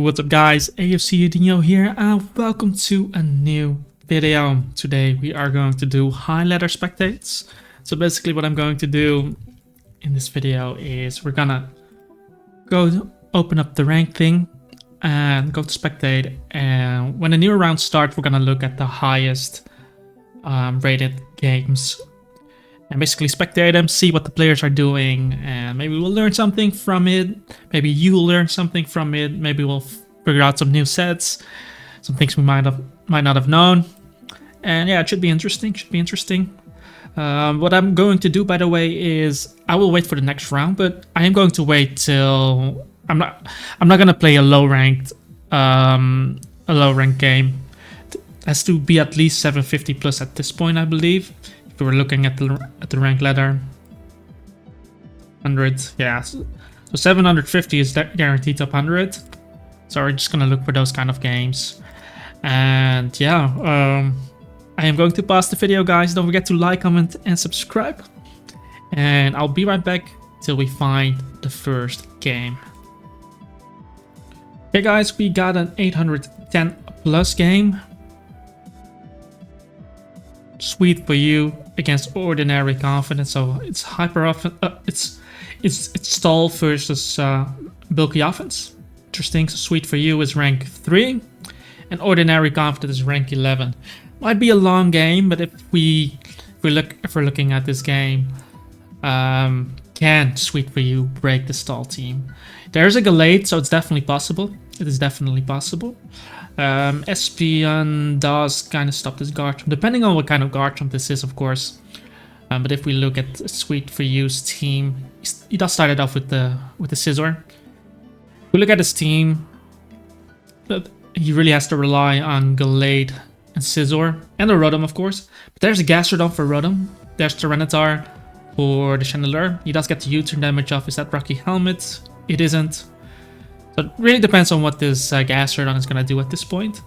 what's up guys, AFC Udinho here and welcome to a new video. Today we are going to do high ladder spectates. So basically what I'm going to do in this video is we're gonna go open up the rank thing and go to spectate, and when a new round starts we're gonna look at the highest rated games and basically spectate them, see what the players are doing, and maybe we'll learn something from it. Maybe you'll learn something from it. Maybe we'll figure out some new sets, some things we might not have known. And yeah, it should be interesting. What I'm going to do, by the way, is I will wait for the next round, but I am going to wait till I'm not gonna play a low ranked game. It has to be at least 750 plus at this point, I believe. If we were looking at the rank ladder, 100, yeah. So 750 is guaranteed top 100. So we're just gonna look for those kind of games. And yeah, I am going to pause the video, guys. Don't forget to like, comment, and subscribe. And I'll be right back till we find the first game. Okay, guys, we got an 810 plus game. Sweet for you against ordinary confidence, so it's hyper often. It's stall versus bulky offense. Interesting. So sweet for you is rank 3, and ordinary confidence is rank 11. Might be a long game, but if we're looking at this game, can sweet for you break the stall team? There's a Gallade, so it's definitely possible. It is definitely possible. Espion does kind of stop this guard jump, depending on what kind of guard jump this is, of course. But if we look at Sweet for You's team, he does start it off with the Scissor. If we look at his team, he really has to rely on Gallade and Scissor, and the Rotom, of course. But there's a Gastrodon for Rotom. There's Tyranitar for the Chandelure. He does get the U-turn damage off. Is that Rocky Helmet? It isn't. So it really depends on what this Gastrodon is going to do at this point.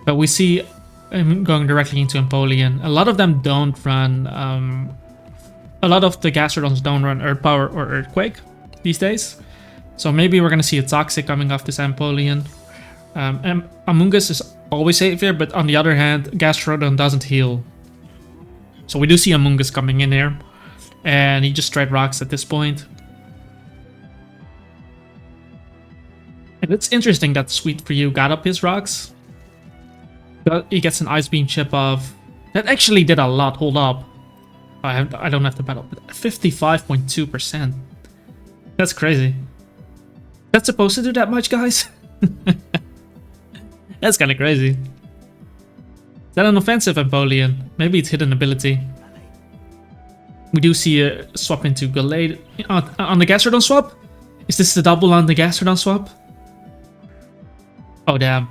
But we see him going directly into Empoleon. A lot of them don't run... a lot of the Gastrodons don't run Earth Power or Earthquake these days. So maybe we're going to see a Toxic coming off this Empoleon. And Amoonguss is always safe here, but on the other hand, Gastrodon doesn't heal. So we do see Amoonguss coming in here. And he just straight rocks at this point. And it's interesting that Sweet for You got up his rocks. But he gets an Ice Beam chip off. That actually did a lot. Hold up. I don't have to battle. 55.2%. That's crazy. That's supposed to do that much, guys? That's kind of crazy. Is that an offensive Empoleon? Maybe it's hidden ability. We do see a swap into Gallade on the Gastrodon swap. Is this the double on the Gastrodon swap? Oh damn.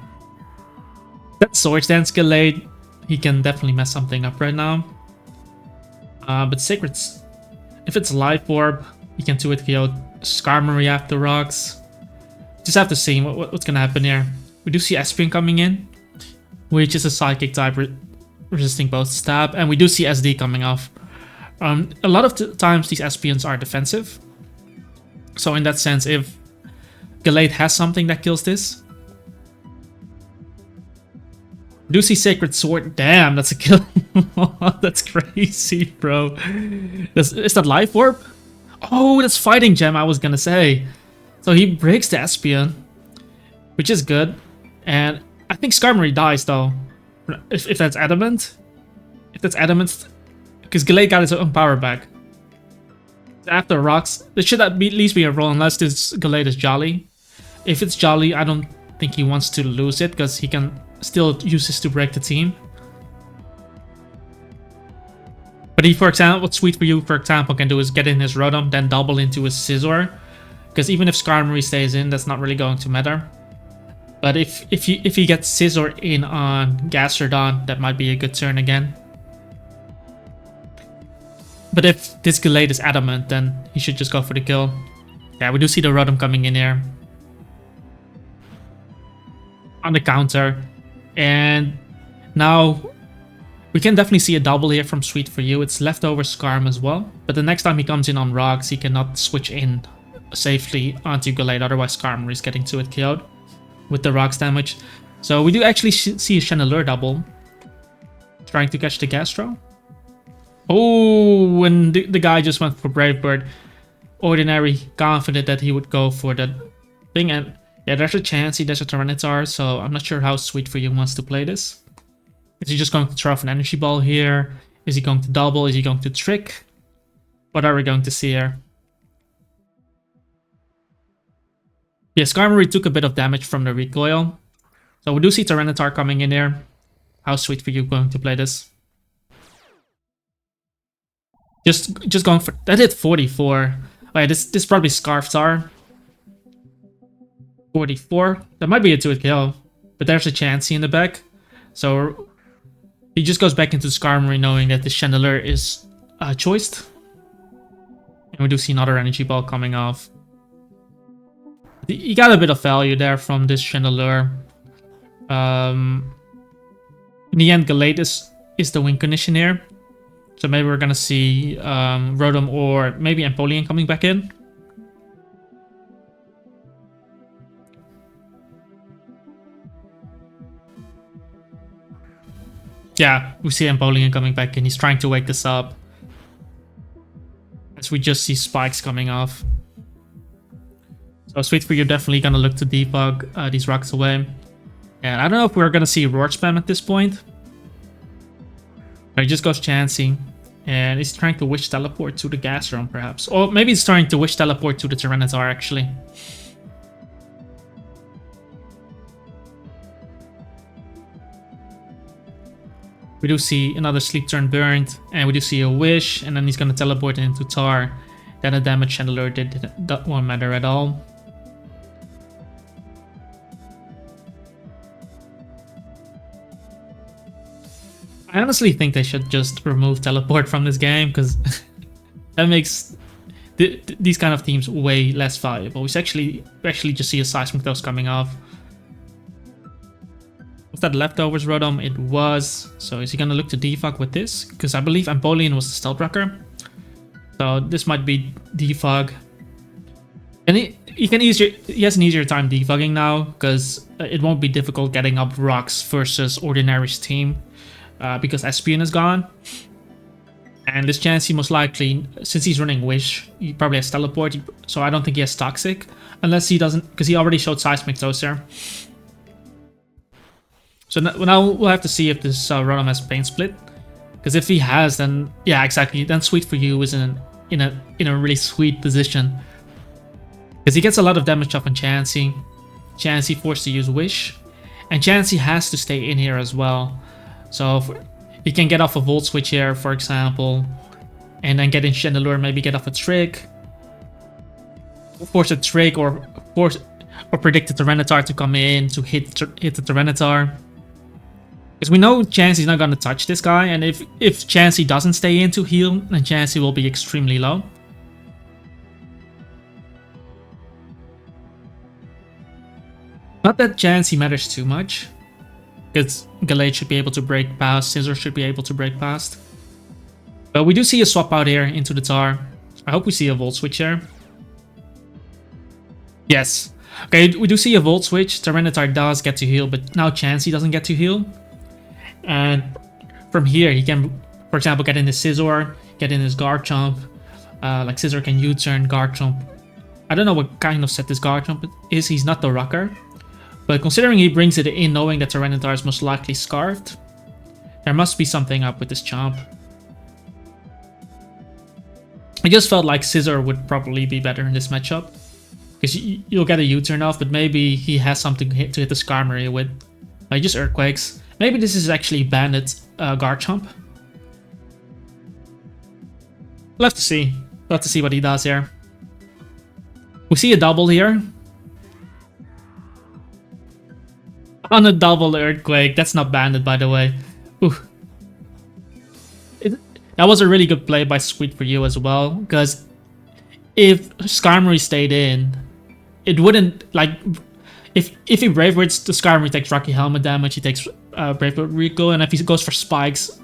That Swords Dance Gallade, he can definitely mess something up right now. But Sacred's, if it's Life Orb, he can 2-hit KO Skarmory after rocks. Just have to see what's gonna happen here. We do see Espion coming in, which is a Psychic type resisting both stab, and we do see SD coming off. A lot of times these Espions are defensive. So in that sense, if Gallade has something that kills this, do see Sacred Sword. Damn, that's a kill. That's crazy, bro. Is that Life Orb? Oh, that's Fighting Gem, I was gonna say. So he breaks the Espion, which is good. And I think Skarmory dies, though. If that's Adamant. If that's Adamant. Because Gallade got his own power back. After rocks, there should at least be a roll, unless this Gallade is Jolly. If it's Jolly, I don't think he wants to lose it, because he can still use this to break the team. But he, for example, what Sweet for You, for example, can do is get in his Rotom, then double into his Scizor. Because even if Skarmory stays in, that's not really going to matter. But if he gets Scizor in on Gastrodon, that might be a good turn again. But if this Gallade is Adamant, then he should just go for the kill. Yeah, we do see the Rotom coming in here on the counter. And now we can definitely see a double here from Sweet for You. It's leftover Skarm as well. But the next time he comes in on rocks, he cannot switch in safely onto Gallade, otherwise Skarmory is getting 2-hit KO'd. with the rocks damage. So we do actually see a Chandelure double. Trying to catch the Gastro. Oh, and the guy just went for Brave Bird. Ordinary, confident that he would go for that thing. And yeah, there's a chance there's a Tyranitar, so I'm not sure how Sweet For You wants to play this. Is he just going to throw off an Energy Ball here? Is he going to double? Is he going to trick? What are we going to see here? Yeah, Skarmory took a bit of damage from the recoil. So we do see Tyranitar coming in here. How Sweet For You going to play this? Just going for... That hit 44. Oh yeah, this probably Scarftar. 44. That might be a 2-hit kill. But there's a Chansey in the back. So he just goes back into Skarmory knowing that the Chandelure is choiced. And we do see another Energy Ball coming off. You got a bit of value there from this Chandelure. In the end, Gallade is the win condition here. So maybe we're gonna see Rotom or maybe Empoleon coming back in. Yeah, we see Empoleon coming back in. He's trying to wake this up. As we just see spikes coming off. So Sweet For You definitely gonna look to debug these rocks away. And I don't know if we're gonna see Roar Spam at this point. But he just goes Chansey. And he's trying to Wish Teleport to the Gastron perhaps. Or maybe he's trying to Wish Teleport to the Tyranitar actually. We do see another Sleep Turn burned, and we do see a Wish, and then he's gonna teleport into Tar. Then a damage Chandelure that won't matter at all. I honestly think they should just remove Teleport from this game, because that makes these kind of teams way less valuable. We actually just see a Seismic Toss coming off. Was that Leftovers Rotom? It was. So is he gonna look to defog with this? Because I believe Empoleon was the Stealth Rocker. So this might be defog. And he has an easier time defogging now, because it won't be difficult getting up rocks versus Ordinary's team. Because Espion is gone. And this Chansey most likely, since he's running Wish, he probably has Teleport. So I don't think he has Toxic. Unless he doesn't, because he already showed Seismic Toss there. So now we'll have to see if this Rotom has Pain Split. Because if he has, then yeah, exactly. Then Sweet For You is in a really sweet position. Because he gets a lot of damage off on Chansey. Chansey forced to use Wish. And Chansey has to stay in here as well. So he can get off a Volt Switch here, for example. And then get in Chandelure, maybe get off a Trick. Force a Trick or predict the Tyranitar to come in to hit the Tyranitar. Because we know Chansey's not going to touch this guy, and if Chansey doesn't stay in to heal, then Chansey will be extremely low. Not that Chansey matters too much, because Gallade should be able to break past, Scizor should be able to break past. But we do see a swap out here into the Tar. I hope we see a Volt Switch here. Yes. Okay, we do see a Volt Switch. Tyranitar does get to heal, but now Chansey doesn't get to heal. And from here, he can, for example, get in his Scizor, get in his Garchomp. Like Scizor can U-turn Garchomp. I don't know what kind of set this Garchomp is. He's not the Rocker. But considering he brings it in knowing that Tyranitar is most likely Scarfed, there must be something up with this Chomp. I just felt like Scizor would probably be better in this matchup. Because you'll get a U-turn off, but maybe he has something to hit the Skarmory with. Like just Earthquakes. Maybe this is actually Bandit Garchomp. We'll have to see. We'll have to see what he does here. We see a double here. On a double Earthquake. That's not Bandit, by the way. Ooh. That was a really good play by Sweet For You as well. Because if Skarmory stayed in, it wouldn't, like, if he Brave Birds, the Skarmory takes Rocky Helmet damage, he takes Brave Bird Recoil, and if he goes for Spikes,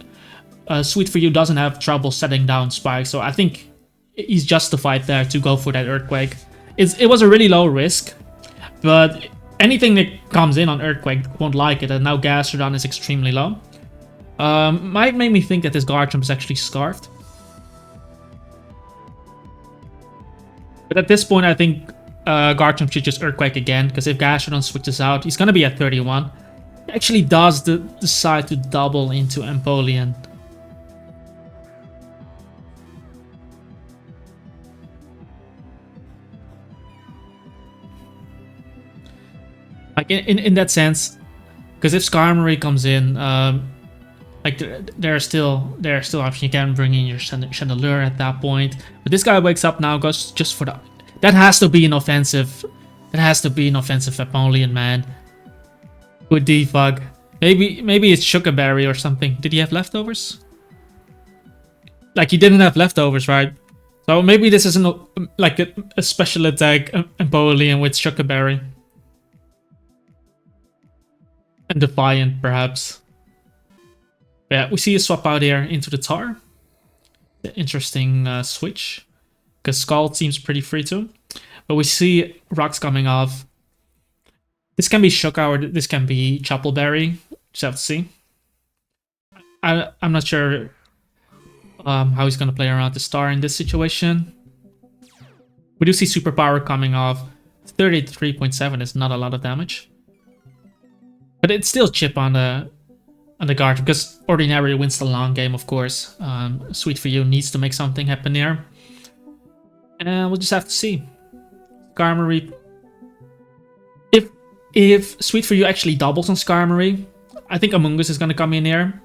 Sweet For You doesn't have trouble setting down Spikes, so I think he's justified there to go for that Earthquake. It was a really low risk, but anything that comes in on Earthquake won't like it, and now Gastrodon is extremely low. Might make me think that this Garchomp is actually Scarfed. But at this point, I think Garchomp should just Earthquake again, because if Gastrodon switches out, he's going to be at 31. He actually does decide to double into Empoleon. Like in that sense, because if Skarmory comes in, like there are still options. You can bring in your Chandelure at that point, but this guy wakes up now, goes just for the. That has to be an offensive. That has to be an offensive Empoleon, man. With Defog, maybe it's Sugar Berry or something. Did he have leftovers? Like he didn't have leftovers, right? So maybe this isn't like a special attack Empoleon with Sugar Berry. And Defiant, perhaps. Yeah, we see a swap out here into the Tar. Interesting switch. Because Scald seems pretty free too. But we see rocks coming off. This can be Shuka or this can be Choppleberry. Just have to see. I'm not sure how he's going to play around the Star in this situation. We do see Superpower coming off. 33.7 is not a lot of damage. But it's still chip on the guard, because Ordinary wins the long game, of course. Sweet for You needs to make something happen here. And we'll just have to see. Skarmory. If Sweet for You actually doubles on Skarmory, I think Amoonguss is going to come in here.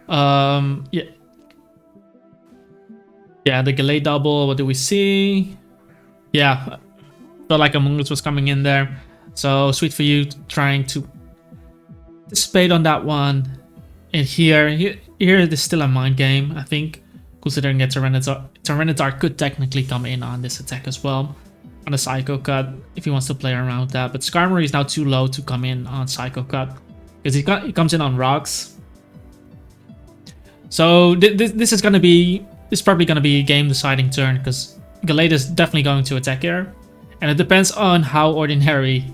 Yeah. Yeah, the Gallade double. What do we see? Yeah. Felt like Amoonguss was coming in there. So Sweet for You trying to spade on that one. And here it is still a mind game, I think, considering that Tyranitar could technically come in on this attack as well, on a Psycho Cut, if he wants to play around that. But Skarmory is now too low to come in on Psycho Cut, because he comes in on rocks. So this is probably gonna be a game deciding turn, because Gallade is definitely going to attack here, and it depends on how Ordinary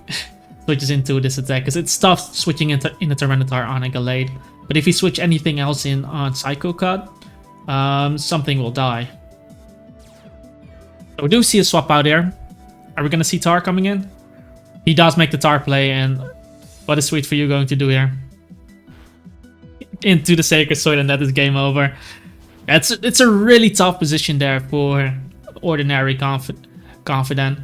switches into this attack, because it's tough switching in a Tyranitar on a Gallade. But if you switch anything else in on Psycho Cut, something will die. So we do see a swap out here. Are we going to see Tar coming in? He does make the Tar play, and what is Sweet for You going to do here? Into the Sacred Sword, and that is game over. It's a really tough position there for Ordinary Confident.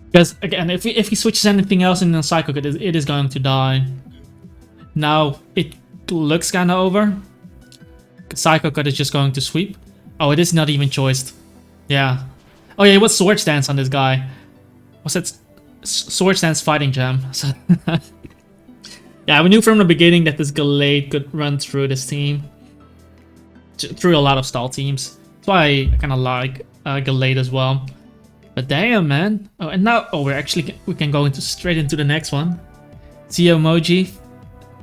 Because again, if he switches anything else in the Psycho Cut, it is going to die. Now it looks kind of over. Psycho Cut is just going to sweep. Oh, it is not even choiced. Yeah. Oh yeah, it was Swords Dance on this guy. Was it Swords Dance Fighting Jam? So yeah, we knew from the beginning that this Gallade could run through this team. Through a lot of stall teams. That's why I kind of like Gallade as well. But damn, man. Oh, and now we can go straight into the next one. Emoji,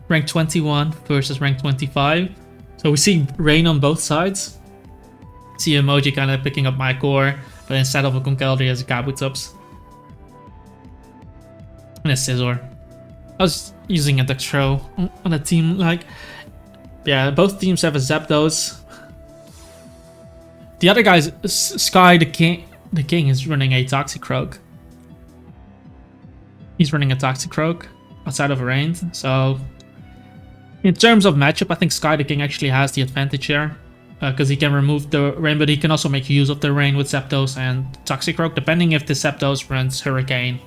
rank 21 versus rank 25. So we see rain on both sides. Emoji kind of picking up my core, but instead of a Conkeldurr, he has a Kabutops. And a Scizor. I was using a Dextro on a team like... Yeah, both teams have a Zapdos. The other guy's Sky the King is running a Toxicroak. He's running a Toxicroak outside of range, so... In terms of matchup, I think Sky the King actually has the advantage here. Because he can remove the rain, but he can also make use of the rain with Zapdos and Toxicroak, depending if the Zapdos runs Hurricane.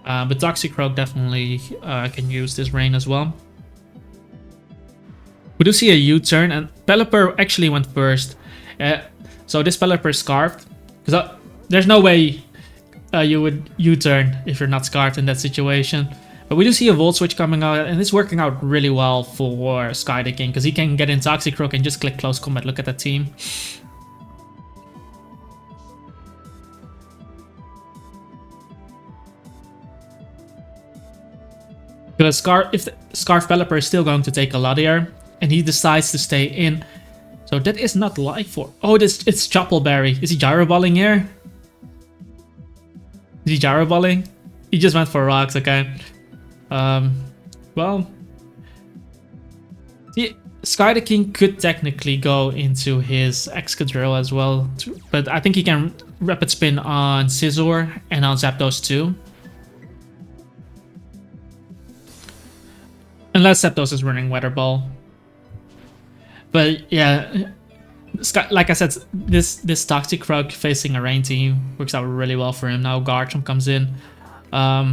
But Toxicroak definitely can use this rain as well. We do see a U-turn, and Pelipper actually went first. So this Pelipper is Scarfed. Because there's no way you would U-turn if you're not Scarfed in that situation. But we do see a Volt Switch coming out, and it's working out really well for Sky the King, because he can get in Toxicroak and just click Close Combat. Look at that team. Because if the Scarf Pelipper is still going to take a lot here, and he decides to stay in. So that is not Life Orb. Oh, it's Choppleberry. Is he Gyroballing here? Is he Gyroballing? he just went for rocks, okay. Well, Sky the King could technically go into his Excadrill as well, but I think he can Rapid Spin on Scizor and on Zapdos too. Unless Zapdos is running Weather Ball. But yeah, like I said, this Toxic Rock facing a Rain team works out really well for him. Now Garchomp comes in.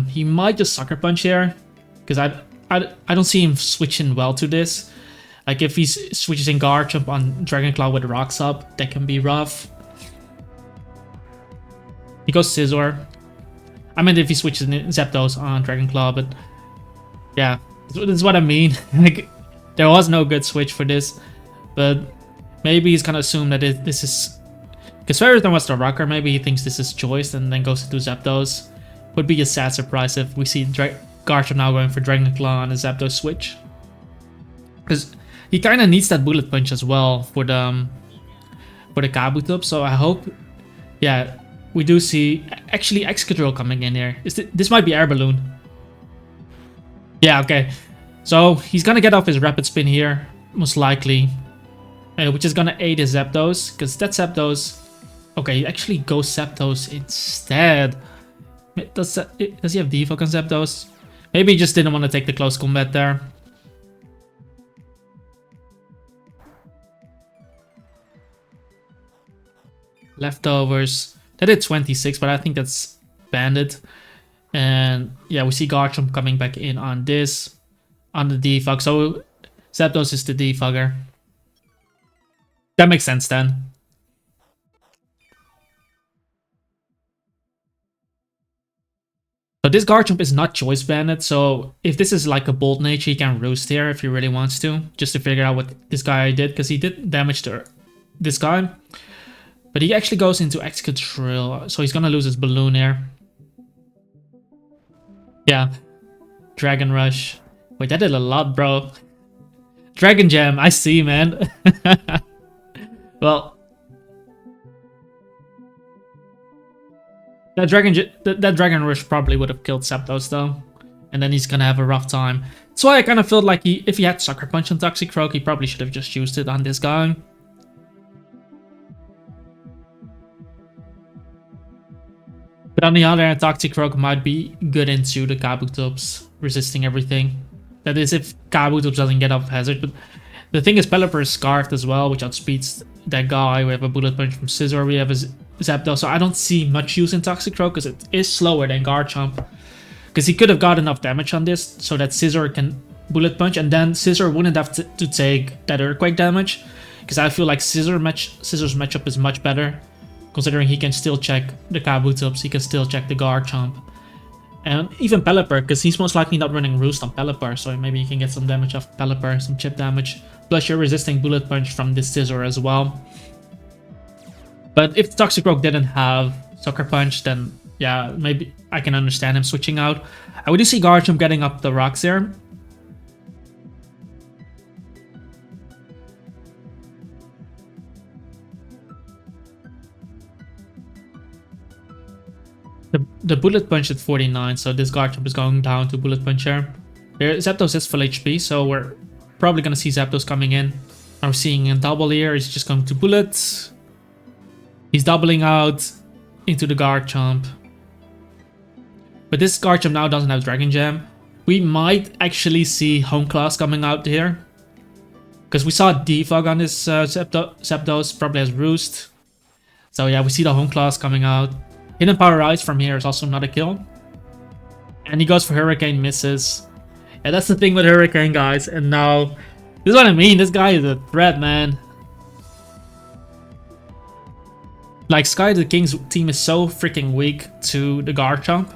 He might just Sucker Punch here, because I don't see him switching well to this. Like if he switches in Garchomp on Dragon Claw with Rocks up, that can be rough. He goes Scizor. I mean if he switches in Zapdos on Dragon Claw, but yeah, this is what I mean. Like there was no good switch for this, but maybe he's gonna assume that this is, because Ferrothorn was the rocker, maybe he thinks this is choice and then goes into Zapdos. Would be a sad surprise if we see Garchomp now going for Dragon Claw on a Zapdos switch, because he kind of needs that Bullet Punch as well for the Kabutops. So I hope, yeah, we do see actually Excadrill coming in here. This might be Air Balloon. Yeah, okay. So he's gonna get off his Rapid Spin here, most likely, which is gonna aid his Zapdos, because that Zapdos. Okay, he actually goes Zapdos instead. Does he have Defog on Zapdos? Maybe he just didn't want to take the close combat there. Leftovers. That did 26, but I think that's banded. And yeah, we see Garchomp coming back in on this, on the defog. So Zapdos is the defogger. That makes sense then. So this Garchomp is not choice banded, so if this is like a Bold Nature, he can Roost here if he really wants to, just to figure out what this guy did, because he did damage to this guy. But he actually goes into Excadrill, so he's gonna lose his Balloon here. Yeah. Dragon Rush. Wait, that did a lot, bro. Dragon Jam, I see, man. Well, that Dragon Rush probably would have killed Zapdos though, and then he's gonna have a rough time. That's why I kind of felt like if he had Sucker Punch on Toxic Rogue, he probably should have just used it on this guy. But on the other hand, Toxic Rogue might be good into the Kabutops, resisting everything. That is, if Kabutops doesn't get off Hazard. But the thing is, Pelipper is Scarfed as well, which outspeeds that guy. We have a Bullet Punch from Scizor, we have a Zapdos, so I don't see much use in Toxic Rogue, because it is slower than Garchomp. Because he could have got enough damage on this, so that Scizor can Bullet Punch, and then Scizor wouldn't have to take that Earthquake damage. Because I feel like Scizor's matchup is much better. Considering he can still check the Kabutops, he can still check the Garchomp. And even Pelipper, because he's most likely not running Roost on Pelipper, so maybe you can get some damage off Pelipper, some chip damage. Plus you're resisting Bullet Punch from this Scizor as well. But if Toxic Rogue didn't have Sucker Punch, then yeah, maybe I can understand him switching out. We do see Garchomp getting up the rocks here. The Bullet Punch at 49, so this Garchomp is going down to Bullet Punch here. Zapdos is full HP, so we're probably going to see Zapdos coming in. Now we're seeing a double here, he's just going to Bullet. He's doubling out into the Garchomp. But this Garchomp now doesn't have Dragon Jam. We might actually see Home Class coming out here. Because we saw Defog on this Zapdos, probably has Roost. So yeah, we see the Home Class coming out. Hidden Power Rise from here is also not a kill. And he goes for Hurricane, misses. Yeah, that's the thing with Hurricane, guys. And now, this is what I mean. This guy is a threat, man. Like, Sky the King's team is so freaking weak to the Garchomp.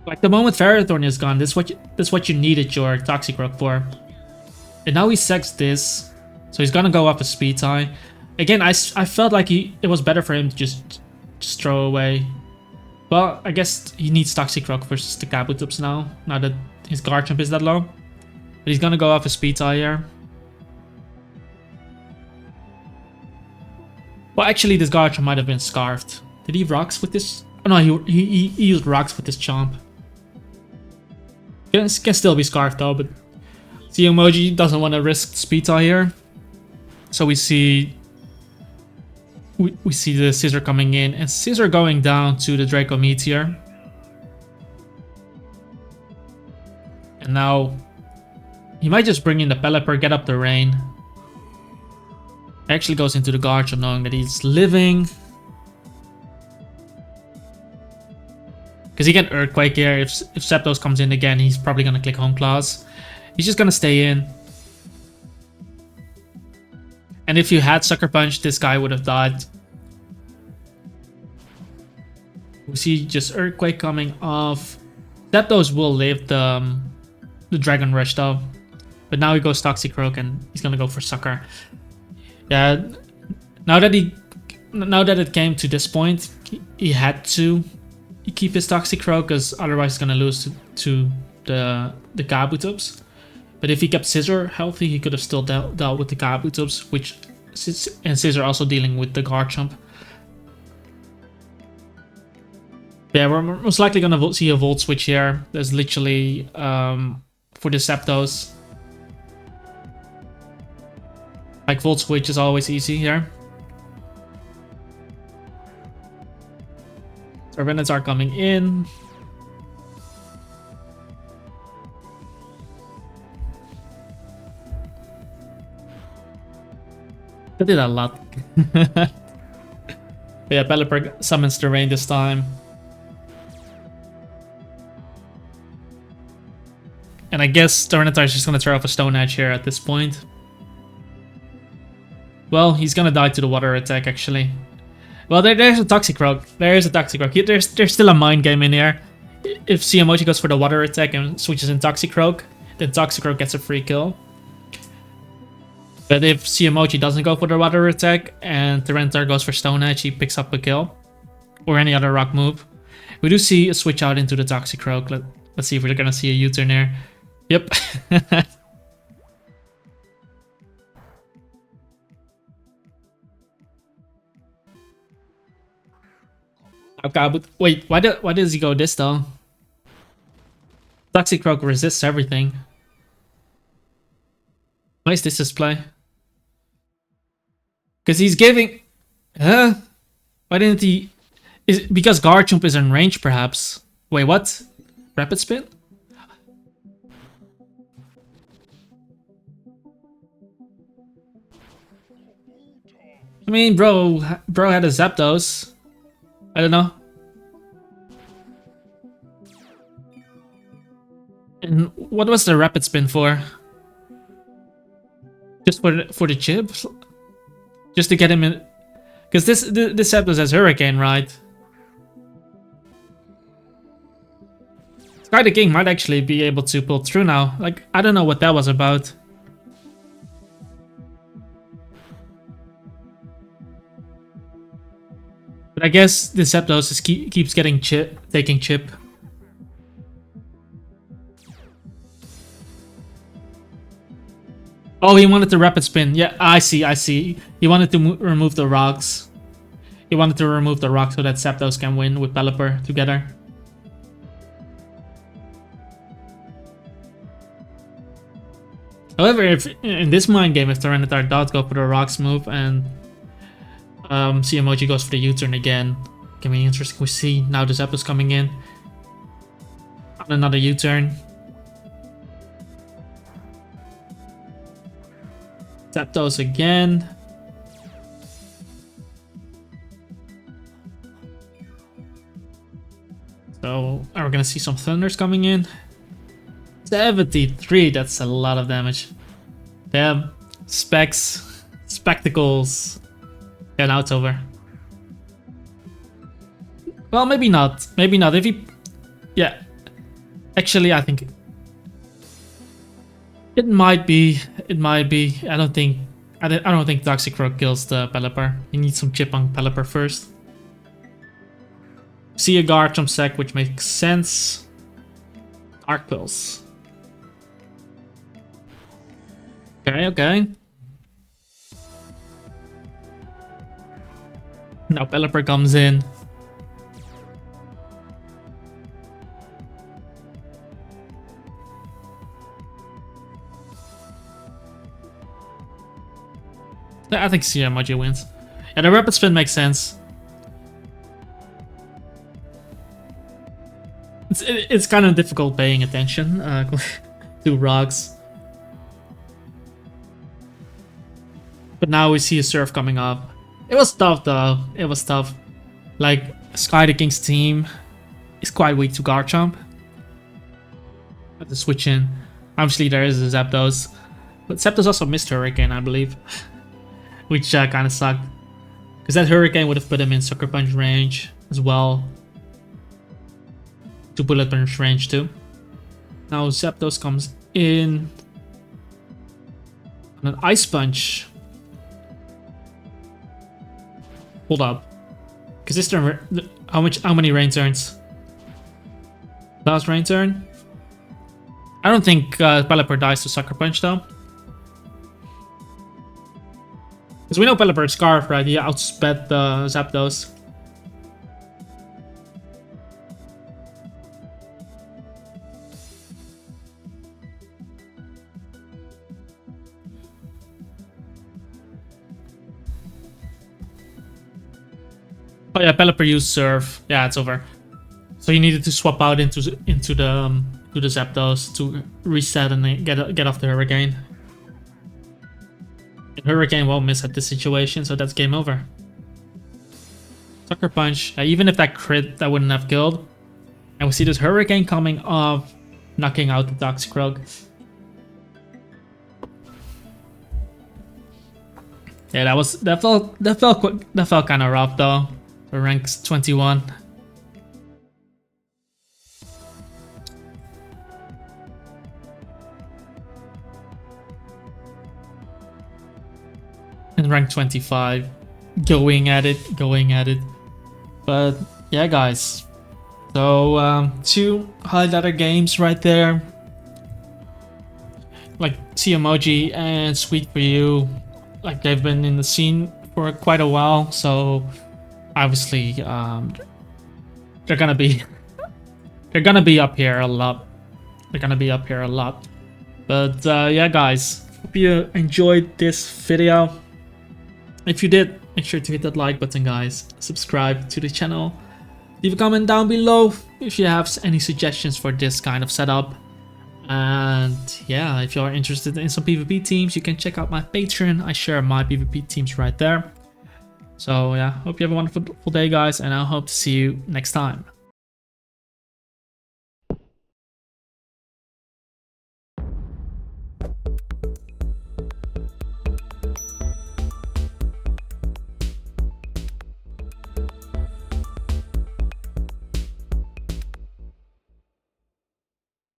Like, the moment Ferrothorn is gone, this is what you needed your Toxic Rogue for. And now he sacks this. So he's gonna go up a Speed Tie. Again, I felt like it was better for him to just throw away. Well, I guess he needs Toxic Rock versus the Kabutops now that his Garchomp is that low. But he's gonna go off a Speed Tie here. Well, actually, this Garchomp might have been Scarfed. Did he Rocks with this? Oh no, he used rocks with his chomp. Can still be scarfed though, but the emoji doesn't want to risk speed tie here. So we see the Scissor coming in and Scissor going down to the Draco Meteor. And now he might just bring in the Pelipper, get up the rain. Actually goes into the Garchomp knowing that he's living. Because he can Earthquake here. If Zapdos comes in again, he's probably going to click Home Claws. He's just going to stay in. And if you had Sucker Punch, this guy would have died. We see just Earthquake coming off. Zapdos will live the Dragon Rush though. But now he goes Toxicroak and he's going to go for Sucker. Yeah, now that it came to this point, he had to keep his Toxicroak because otherwise he's gonna lose to the Kabutops. But if he kept Scissor healthy, he could have still dealt with the Kabutops, and Scissor also dealing with the Garchomp. Yeah, we're most likely gonna see a Volt Switch here. There's literally for the Zapdos. Like Volt Switch is always easy here. Tyranids are coming in. That did a lot. Yeah, Pelipper summons the rain this time. And I guess Tyranitar is just gonna throw off a Stone Edge here at this point. Well, he's gonna die to the water attack actually. Well, there's a Toxicroak. There's a Toxicroak. There's still a mind game in here. If Ciamochi goes for the water attack and switches in Toxicroak, then Toxicroak gets a free kill. But if Ciamochi doesn't go for the water attack and Tyranitar goes for Stone Edge, he picks up a kill. Or any other rock move. We do see a switch out into the Toxicroak. Let's see if we're gonna see a U-turn here. Yep. Okay, but wait, why does he go this though? Toxicroak resists everything. Why is this display? Because he's giving... Huh? Why didn't he... Is it because Garchomp is in range perhaps? Wait, what? Rapid Spin? I mean, bro had a Zapdos. I don't know. And what was the Rapid Spin for? Just for the chips? Just to get him in... Because this Zapdos has Hurricane, right? Sky the King might actually be able to pull through now. Like, I don't know what that was about. But I guess the Zapdos keeps getting taking chip. Oh, he wanted to Rapid Spin. Yeah, I see. He wanted to remove the rocks. He wanted to remove the rock so that Zapdos can win with Pelipper together. However, if in this mind game, if Tyranitar does go for the rocks move and Ciamochi goes for the U-turn again, can be interesting. We see now the Zapdos coming in on another U-turn. Zapdos again. So are we gonna see some Thunders coming in? 73, that's a lot of damage. Damn. Spectacles. Yeah, now it's over. Well, maybe not. Maybe not. If he... Yeah. Actually, I think... It might be. It might be. I don't think Toxicroak kills the Pelipper. You need some chip on Pelipper first. See a Garchomp sec, which makes sense. Dark Pulse. Okay. Now Pelipper comes in. I think CMOG wins. Yeah, the rapid spin makes sense. It's kind of difficult paying attention to rocks. But now we see a surf coming up. It was tough though. It was tough. Like, Sky the King's team is quite weak to Garchomp. Have to switch in. Obviously there is a Zapdos. But Zapdos also missed Hurricane, I believe. Which kind of sucked. Because that Hurricane would have put him in Sucker Punch range as well. To Bullet Punch range too. Now Zapdos comes in. And an Ice Punch. Hold up. Because this turn, how many rain turns? Last rain turn? I don't think Pelipper dies to Sucker Punch though. Because we know Pelipper's Scarf, right? He outsped the Zapdos. Oh yeah, Pelipper used Surf. Yeah, it's over. So you needed to swap out into the Zapdos to reset and get off the Hurricane. And Hurricane won't miss at this situation, so that's game over. Sucker Punch. Even if that crit, that wouldn't have killed. And we see this Hurricane coming off, knocking out the Toxicroak. Yeah, that felt kind of rough though. For ranks 21. And rank 25. Going at it. But yeah, guys. So 2 highlighter games right there. Like CMOG and Sweet For You. Like they've been in the scene for quite a while, so obviously they're gonna be up here a lot. But yeah, guys, hope you enjoyed this video. If you did, make sure to hit that like button, guys. Subscribe to the channel. Leave a comment down below if you have any suggestions for this kind of setup. And yeah, if you're interested in some PvP teams, you can check out my Patreon. I share my PvP teams right there. So yeah, hope you have a wonderful day, guys, and I hope to see you next time.